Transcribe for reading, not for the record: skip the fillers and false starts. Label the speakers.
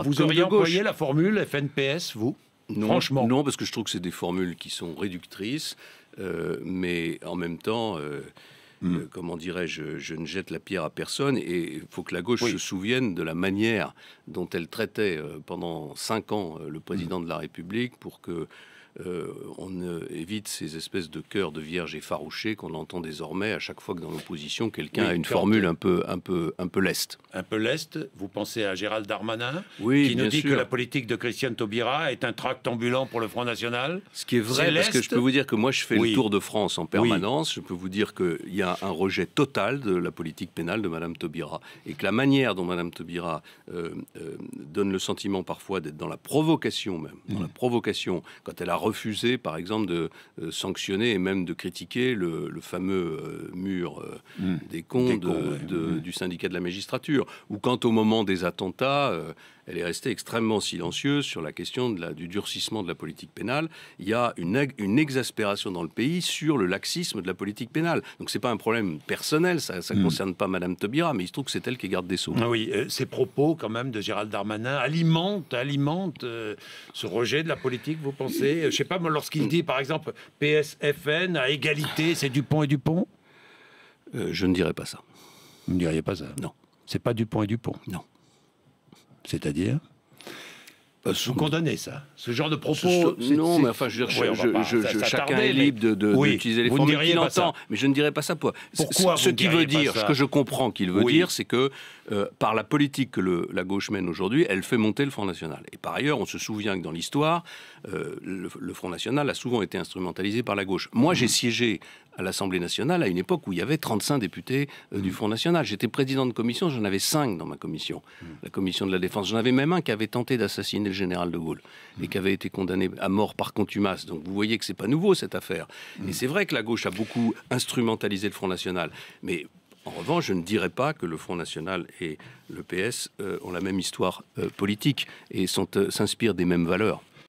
Speaker 1: Vous auriez employé la formule FNPS, vous?
Speaker 2: Non,
Speaker 1: franchement.
Speaker 2: Non, parce que je trouve que c'est des formules qui sont réductrices, mais en même temps, comment dirais-je, je ne jette la pierre à personne, et il faut que la gauche se souvienne de la manière dont elle traitait pendant 5 ans le président de la République pour que on évite ces espèces de chœurs de vierges effarouchés qu'on entend désormais à chaque fois que dans l'opposition quelqu'un a une formule un peu leste.
Speaker 1: Un peu leste. Vous pensez à Gérald Darmanin,
Speaker 2: oui,
Speaker 1: qui nous dit
Speaker 2: sûr.
Speaker 1: que la politique de Christiane Taubira est un tract ambulant pour le Front National.
Speaker 2: Ce qui est vrai, parce que je peux vous dire que moi je fais le tour de France en permanence. Je peux vous dire qu'il y a un rejet total de la politique pénale de Madame Taubira, et que la manière dont Madame Taubira donne le sentiment parfois d'être dans la provocation même, dans la provocation, quand elle a refusé, par exemple, de sanctionner et même de critiquer le fameux mur des cons, du syndicat de la magistrature. Ou quand, au moment des attentats, elle est restée extrêmement silencieuse sur la question du durcissement de la politique pénale. Il y a une exaspération dans le pays sur le laxisme de la politique pénale. Donc c'est pas un problème personnel, ça ne concerne pas Madame Taubira, mais il se trouve que c'est elle qui est garde des Sceaux.
Speaker 1: Ah oui, ces propos, quand même, de Gérald Darmanin alimentent ce rejet de la politique, vous pensez? Je sais pas, moi, lorsqu'il dit, par exemple, PSFN à égalité, c'est Dupont et Dupont?
Speaker 2: Je ne dirais pas ça.
Speaker 1: Vous ne diriez pas ça?
Speaker 2: Non.
Speaker 1: C'est pas Dupont et Dupont?
Speaker 2: Non.
Speaker 1: C'est-à-dire? Vous condamnez ça, ce genre de propos?
Speaker 2: Non, mais enfin, je veux dire, chacun est libre d'utiliser les formules qu'il entend, mais je ne dirais pas ça.
Speaker 1: Pourquoi
Speaker 2: ce qui veut dire, ce que je comprends qu'il veut dire, c'est que par la politique que la gauche mène aujourd'hui, elle fait monter le Front National. Et par ailleurs, on se souvient que dans l'histoire, le Front National a souvent été instrumentalisé par la gauche. Moi, j'ai siégé à l'Assemblée nationale à une époque où il y avait 35 députés du Front National. J'étais président de commission, j'en avais 5 dans ma commission, la commission de la Défense. J'en avais même un qui avait tenté d'assassiner le général de Gaulle et qui avait été condamné à mort par contumace. Donc vous voyez que c'est pas nouveau cette affaire. Et c'est vrai que la gauche a beaucoup instrumentalisé le Front National. Mais en revanche, je ne dirais pas que le Front National et le PS ont la même histoire politique et s'inspirent des mêmes valeurs.